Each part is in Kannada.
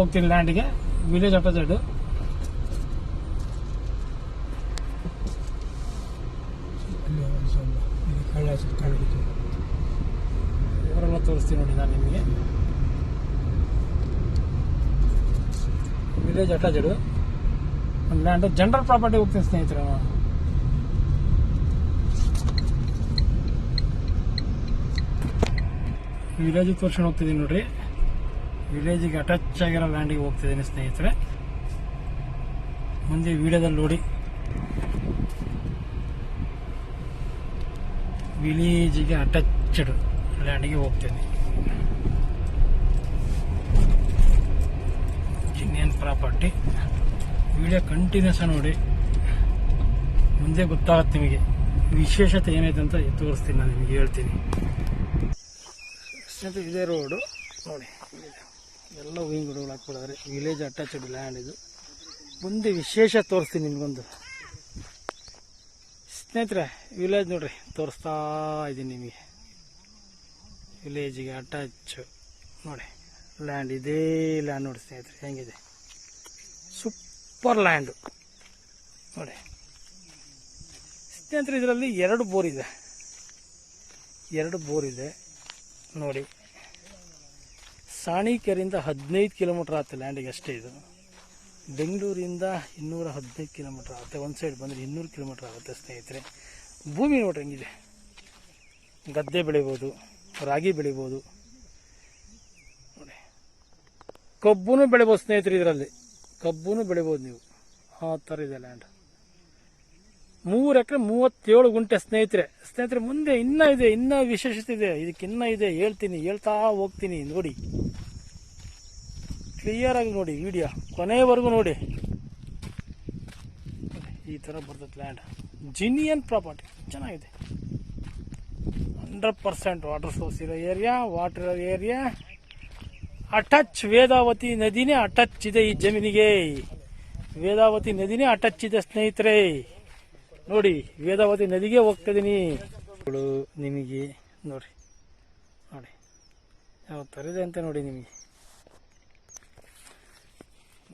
ಹೋಗ್ತೀನಿ ಲ್ಯಾಂಡ್ಗೆ. ವಿಲೇಜ್ ಅಟಾಚೆಡ್. ಇವರೆಲ್ಲ ತೋರಿಸ್ತೀನಿ ನೋಡಿ ನಾನು ನಿಮಗೆ. ವಿಲೇಜ್ ಅಟಾಚೆಡ್ ಒಂದು ಲ್ಯಾಂಡ್. ಜನರಲ್ ಪ್ರಾಪರ್ಟಿ ಹೋಗ್ತೀನಿ ಸ್ನೇಹಿತರೆ. ವಿಲೇಜಿಗೆ ತೋರ್ಸ್ಕೊಂಡು ಹೋಗ್ತಿದ್ದೀನಿ ನೋಡ್ರಿ. ವಿಲೇಜಿಗೆ ಅಟ್ಯಾಚ್ ಆಗಿರೋ ಲ್ಯಾಂಡಿಗೆ ಹೋಗ್ತಿದ್ದೀನಿ ಸ್ನೇಹಿತರೆ. ಮುಂದೆ ವಿಡಿಯೋದಲ್ಲಿ ನೋಡಿ. ವಿಲೇಜಿಗೆ ಅಟ್ಯಾಚ್ಡ್ ಲ್ಯಾಂಡಿಗೆ ಹೋಗ್ತಿದ್ದೀನಿ. ಜಿನಿಯನ್ ಪ್ರಾಪರ್ಟಿ. ವಿಡಿಯೋ ಕಂಟಿನ್ಯೂಸ್ ನೋಡಿ, ಮುಂದೆ ಗೊತ್ತಾಗುತ್ತೆ ನಿಮಗೆ ವಿಶೇಷತೆ ಏನೈತೆ ಅಂತ ತೋರಿಸ್ತೀನಿ. ನಾನು ನಿಮಗೆ ಹೇಳ್ತೀನಿ. ಇದೇ ರೋಡು ನೋಡಿ, ಎಲ್ಲ ಹೂವಿನ ಗಿಡಗಳು ಹಾಕ್ಬಿಡಿದ್ರೆ ವಿಲೇಜ್ ಅಟ್ಯಾಚ್ಡ್ ಲ್ಯಾಂಡ್ ಇದು. ಮುಂದೆ ವಿಶೇಷ ತೋರಿಸ್ತೀನಿ ನಿಮಗೊಂದು ಸ್ನೇಹಿತರೆ. ವಿಲೇಜ್ ನೋಡ್ರಿ, ತೋರಿಸ್ತಾ ಇದ್ದೀನಿ ನಿಮಗೆ. ವಿಲೇಜಿಗೆ ಅಟ್ಯಾಚ್ ನೋಡಿ ಲ್ಯಾಂಡ್. ಇದೇ ಲ್ಯಾಂಡ್ ನೋಡಿ ಸ್ನೇಹಿತರೆ, ಹೆಂಗಿದೆ ಸೂಪರ್ ಲ್ಯಾಂಡು ನೋಡಿ ಸ್ನೇಹಿತರೆ. ಇದರಲ್ಲಿ 2 ಬೋರ್ ಇದೆ. 2 ಬೋರ್ ಇದೆ ನೋಡಿ. ಸಾಣಿಕೆರೆಯಿಂದ 15 ಕಿಲೋಮೀಟರ್ ಆಗುತ್ತೆ ಲ್ಯಾಂಡಿಗೆ ಅಷ್ಟೇ. ಇದು ಬೆಂಗಳೂರಿಂದ 215 ಕಿಲೋಮೀಟರ್ ಆಗುತ್ತೆ. ಒಂದು ಸೈಡ್ ಬಂದರೆ 200 ಕಿಲೋಮೀಟರ್ ಆಗುತ್ತೆ ಸ್ನೇಹಿತರೆ. ಭೂಮಿ ನೋಡ್ರಿ ಹೆಂಗಿದೆ. ಗದ್ದೆ ಬೆಳಿಬೋದು, ರಾಗಿ ಬೆಳಿಬೋದು ನೋಡಿ. ಕಬ್ಬುನೂ ಬೆಳಿಬೋದು ಸ್ನೇಹಿತರೆ. ಇದರಲ್ಲಿ ಕಬ್ಬುನೂ ಬೆಳಿಬೋದು ನೀವು. ಆ ಥರ ಇದೆ ಲ್ಯಾಂಡ್. 3 ಎಕರೆ 37 ಗುಂಟೆ ಸ್ನೇಹಿತರೆ. ಮುಂದೆ ಇನ್ನೂ ಇದೆ, ಇನ್ನೂ ವಿಶೇಷತೆ ಇದೆ. ಇದಕ್ಕಿನ್ನ ಇದೆ, ಹೇಳ್ತಾ ಹೋಗ್ತೀನಿ ನೋಡಿ. ಕ್ಲಿಯರ್ ಆಗಿ ನೋಡಿ ವಿಡಿಯೋ ಕೊನೆವರೆಗೂ ನೋಡಿ. ಈ ಥರ ಬರ್ತದೆ ಲ್ಯಾಂಡ್. ಜಿನಿಯನ್ ಪ್ರಾಪರ್ಟಿ ಚೆನ್ನಾಗಿದೆ. 100% ವಾಟರ್ ಸೋರ್ಸ್ ಇರೋ area, water area attach. Vedavathi ನದಿನೇ ಅಟಚ್ ಇದೆ ಈ ಜಮೀನಿಗೆ. ವೇದಾವತಿ ನದಿನೇ ಅಟಚ್ ಇದೆ ಸ್ನೇಹಿತರೆ ನೋಡಿ. ವೇದಾವತಿ ನದಿಗೆ ಹೋಗ್ತಿದ್ದೀನಿ ನಿಮಗೆ ನೋಡಿ. ಯಾವ ಥರ ಇದೆ ಅಂತ ನೋಡಿ ನಿಮಗೆ.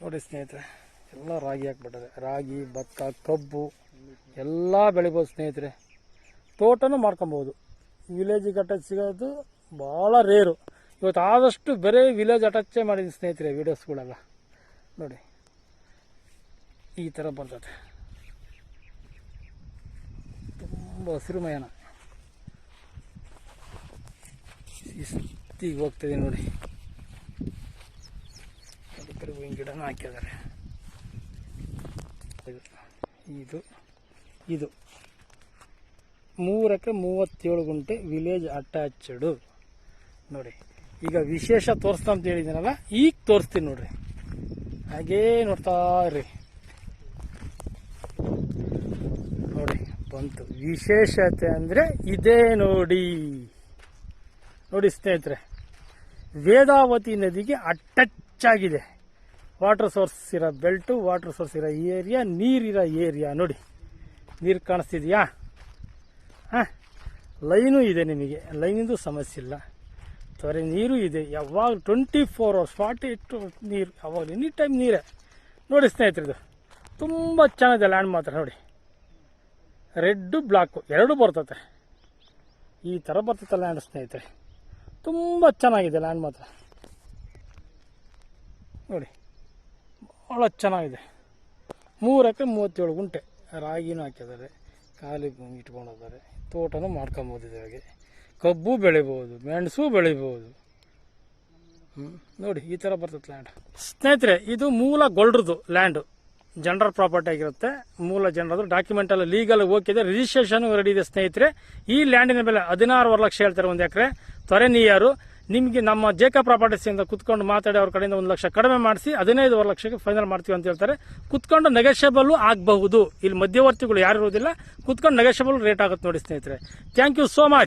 ನೋಡಿ ಸ್ನೇಹಿತರೆ, ಎಲ್ಲ ರಾಗಿ ಹಾಕ್ಬಿಟ್ಟರೆ. ರಾಗಿ, ಭತ್ತ, ಕಬ್ಬು ಎಲ್ಲ ಬೆಳಿಬೋದು ಸ್ನೇಹಿತರೆ. ತೋಟನೂ ಮಾಡ್ಕೊಬೋದು. ವಿಲೇಜಿಗೆ ಅಟ್ಯಾಚ್ ಸಿಗೋದು ಭಾಳ ರೇರು. ಇವತ್ತು ಆದಷ್ಟು ಬರೀ ವಿಲೇಜ್ ಅಟ್ಯಾಚೇ ಮಾಡಿದ್ದೀನಿ ಸ್ನೇಹಿತರೆ ವಿಡಿಯೋಸ್ಗಳೆಲ್ಲ ನೋಡಿ. ಈ ಥರ ಬರ್ತದೆ. ತುಂಬ ಹಸಿರುಮಯನ. ಶಿಸ್ತಿಗೆ ಹೋಗ್ತಿದೆ ನೋಡಿ. ಬರೀ ಹೂವಿನ ಗಿಡನ ಹಾಕಿದ್ದಾರೆ. ಇದು 3 ಎಕರೆ 37 ಗುಂಟೆ ವಿಲೇಜ್ ಅಟ್ಯಾಚ್ಡ್ ನೋಡಿ. ಈಗ ವಿಶೇಷ ತೋರಿಸ್ತಾ ಅಂತ ಹೇಳಿದ್ದೀನಲ್ಲ, ಈಗ ತೋರಿಸ್ತೀನಿ ನೋಡ್ರಿ. ಹಾಗೇ ನೋಡ್ತಾ ಇರ್ರಿ ನೋಡಿ. ಬಂತು ವಿಶೇಷತೆ ಅಂದರೆ ಇದೇ ನೋಡಿ ಸ್ನೇಹಿತರೆ. ವೇದಾವತಿ ನದಿಗೆ ಅಟ್ಯಾಚ್ ಆಗಿದೆ. ವಾಟರ್ ಸೋರ್ಸ್ ಇರೋ ಬೆಲ್ಟು, ವಾಟರ್ ಸೋರ್ಸ್ ಇರೋ ಏರಿಯಾ, ನೀರಿರೋ ಏರಿಯಾ ನೋಡಿ. ನೀರು ಕಾಣಿಸ್ತಿದೆಯಾ? ಲೈನು ಇದೆ ನಿಮಗೆ. ಲೈನಿಂದು ಸಮಸ್ಯೆ ಇಲ್ಲ. ತೊರೆ ನೀರು ಇದೆ. ಯಾವಾಗ 24 hours 48 ನೀರು, ಯಾವಾಗ ಎನಿ ಟೈಮ್ ನೀರೇ ನೋಡಿ ಸ್ನೇಹಿತರೆ. ಇದು ತುಂಬ ಚೆನ್ನಾಗಿದೆ ಲ್ಯಾಂಡ್ ಮಾತ್ರ ನೋಡಿ. ರೆಡ್ಡು ಬ್ಲಾಕು 2 ಬರ್ತದೆ. ಈ ಥರ ಬರ್ತದೆ ಲ್ಯಾಂಡ್ ಸ್ನೇಹಿತರೆ. ತುಂಬ ಚೆನ್ನಾಗಿದೆ ಲ್ಯಾಂಡ್ ಮಾತ್ರ ನೋಡಿ. ಭಾಳ ಚೆನ್ನಾಗಿದೆ. 3 ಎಕರೆ 37 ಗುಂಟೆ. ರಾಗಿನೂ ಹಾಕಿದ್ದಾರೆ, ಖಾಲಿ ಭೂಮಿ ಇಟ್ಕೊಂಡಿದ್ದಾರೆ. ತೋಟನೂ ಮಾಡ್ಕೊಬೋದು. ಇದ್ರಾಗೆ ಕಬ್ಬು ಬೆಳಿಬೋದು, ಮೆಣಸು ಬೆಳಿಬೋದು ನೋಡಿ. ಈ ಥರ ಬರ್ತದೆ ಲ್ಯಾಂಡ್ ಸ್ನೇಹಿತರೆ. ಇದು ಮೂಲ ಗೊಲ್ಡ್ರದು ಲ್ಯಾಂಡು. ಜನರಲ್ ಪ್ರಾಪರ್ಟಿ ಆಗಿರುತ್ತೆ. ಮೂಲ ಜನರದು ಡಾಕ್ಯುಮೆಂಟ್ ಎಲ್ಲ ಲೀಗಲ್ ಹೋಗಿದೆ. ರಿಜಿಸ್ಟ್ರೇಷನ್ ರೆಡಿ ಇದೆ ಸ್ನೇಹಿತರೆ. ಈ ಲ್ಯಾಂಡಿನ ಬೆಲೆ 16.5 ಲಕ್ಷ ಹೇಳ್ತಾರೆ 1 ಎಕರೆ. ತೊರೆ ನೀರು ನಿಮಗೆ ನಮ್ಮ ಜೇಕ ಪ್ರಾಪರ್ಟೀಸಿಂದ ಕುತ್ಕೊಂಡು ಮಾತಾಡಿ ಅವ್ರ ಕಡೆಯಿಂದ 1 ಲಕ್ಷ ಕಡಿಮೆ ಮಾಡಿಸಿ 15.5 ಲಕ್ಷಕ್ಕೆ ಫೈನಲ್ ಮಾಡ್ತೀವಿ ಅಂತ ಹೇಳ್ತಾರೆ. ಕುತ್ಕೊಂಡು ನೆಗೋಷಿಯಬಲ್ ಆಗಬಹುದು. ಇಲ್ಲಿ ಮಧ್ಯವರ್ತಿಗಳು ಯಾರು ಇರೋದಿಲ್ಲ. ಕುತ್ಕೊಂಡು ನೆಗೋಷಿಯಬಲ್ ರೇಟ್ ಆಗುತ್ತೆ ನೋಡಿ ಸ್ನೇಹಿತರೆ. Thank you so much.